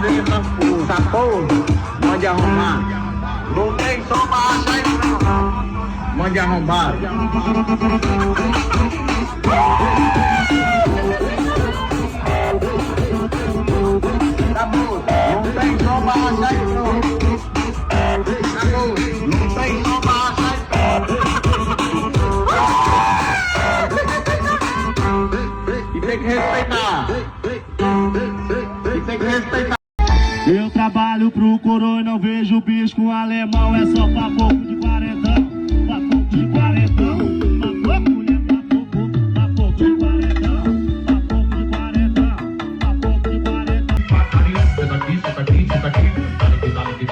Essa porra, pode arrumar. Não tem só baixa aí não. Mande arrombar. Tá bom, não tem só baixa aí não. Tá bom, não tem só baixa aí. E tem que respeitar. E tem que respeitar. Eu trabalho pro coroa e não vejo bisco alemão. É só papo de quarentão, papo de quarentão. Papo, mulher, papo de quarentão. Papo de quarentão, papo de quarentão. Senta aqui, senta aqui, senta aqui. Senta aqui,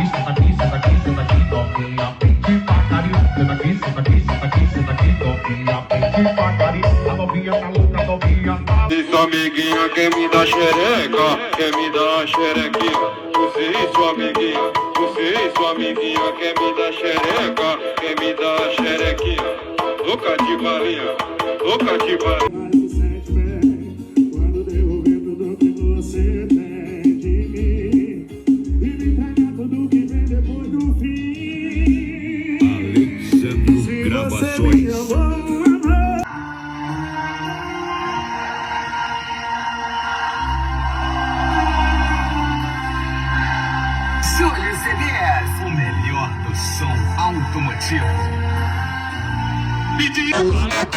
senta aqui, senta aqui, senta aqui. Toquinha, pente, pataria. Senta aqui, senta aqui, senta aqui, senta aqui. Toquinha, pente, pataria. A novinha tá louca, a novinha tá. E sua amiguinha quer me dar xereca, quer me dar xerequinha. Você e sua amiguinha, você e sua amiguinha quer me dar xereca, quer me dar xerequinha. Louca de balinha, louca de balinha. Quando devolver tudo que você tem de mim e me entregar tudo que vem depois do fim. Alexandro Gravações. Júlio CDs, o melhor do som automotivo.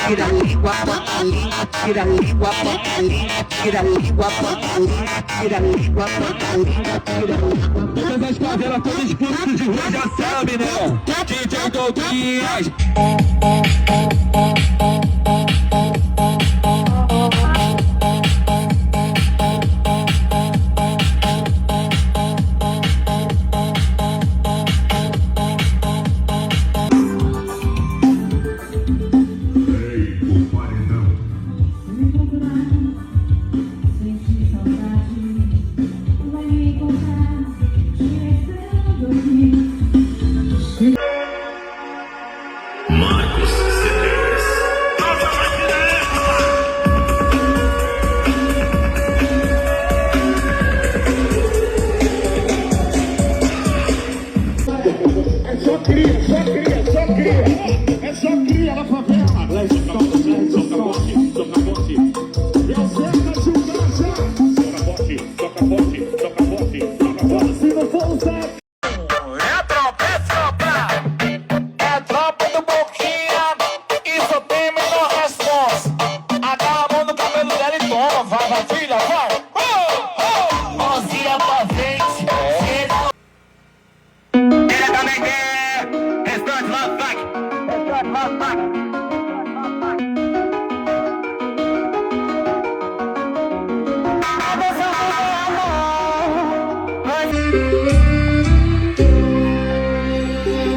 Tira a língua, bota a língua, tira a língua, bota a língua, tira a língua, bota a língua, tira a língua, bota a língua, tira a língua. Todas as favelas, todos os pontos de rua já sabem, né? DJ Douglas. Marcos CDs. É só cria, só cria, só cria. É só cria na favela. Se não for usar. É tropa do Boquinha e só tem menor resposta. Agarra a mão no cabelo dela e toma. Vai, filha, vai. Mãozinha pra frente. Ele também quer. Restante lá, saque.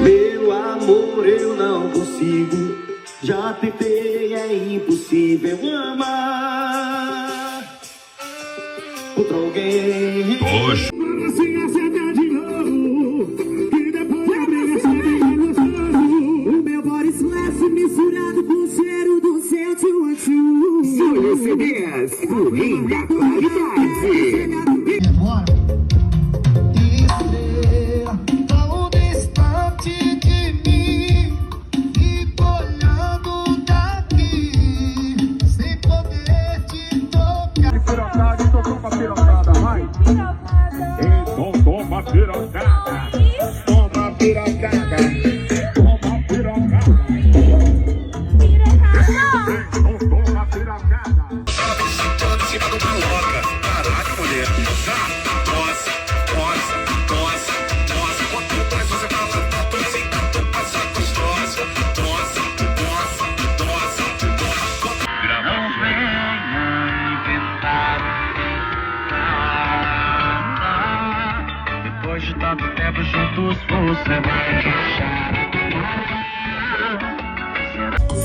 Meu amor, eu não consigo. Já tentei, é impossível amar outro alguém. Hoje. Assim acerta de novo, que depois a briga sai bem gostoso. O meu body splash misturado com o cheiro do seu tio. Júlio CDs, o rei da qualidade. Tão distante de mim, fico olhando daqui, sem poder te tocar. Pirocada, então toma pirocada, vai. Então toma pirocada. Toma pirocada. Toma pirocada. Então toma pirocada. Sentando em cima do maloca. Caralho, mulher. Nossa. Quanto mais você fala, tanto assim, tanto passa gostosa. Nossa. Não venha inventar. Depois de tanto tempo juntos, você vai deixar.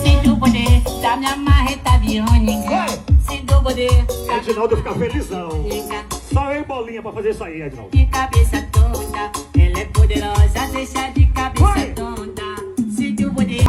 Sinto o poder da minha marreta biônica. Sinto o poder da Edinaldo fica felizão. minha Só eu e bolinha pra fazer isso aí, Edinaldo. de cabeça tonta. Ela é poderosa, deixa de cabeça Vai. tonta. Sinto o poder.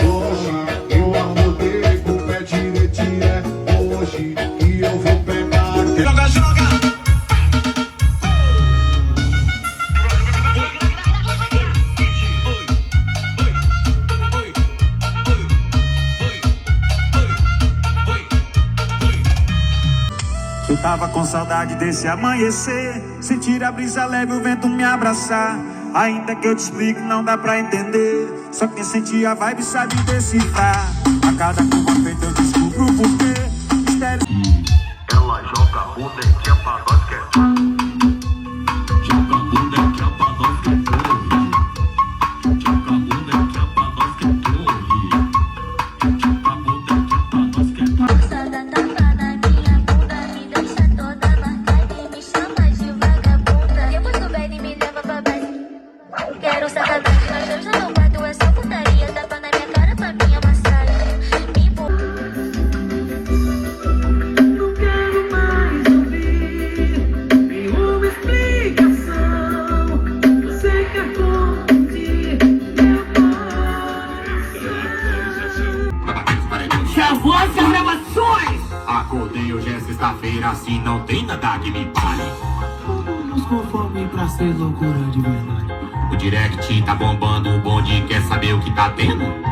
hoje eu acordei com o pé direito, é hoje e eu vou pegar. Joga, joga! Eu tava com saudade desse amanhecer, sentir a brisa leve, o vento me abraçar. Ainda que eu te explique, não dá pra entender. Só quem sentir a vibe sabe decifrar. A cada curva feita eu descubro o porquê. Mistério. Ela joga bonequinha pra nós que é. Joga bonequinha pra nós que é. Joga bonequinha pra nós que é. Joga bonequinha pra nós que é. Forçada tapa na minha bunda, me deixa toda marcada e me chama de vagabunda. Depois do baile me leva pra base. Quero sacanagem, nós dois já não bato, é só putaria. Tapa na minha cara pra minha massagem. Me não quero mais ouvir nenhuma explicação. Você quer curtir meu coração. Chavões das gravações! Acordei hoje é sexta-feira, assim não tem nada que me pare. Nos conforme pra ser loucura de verdade. O direct tá bombando, o bonde quer saber o que tá tendo.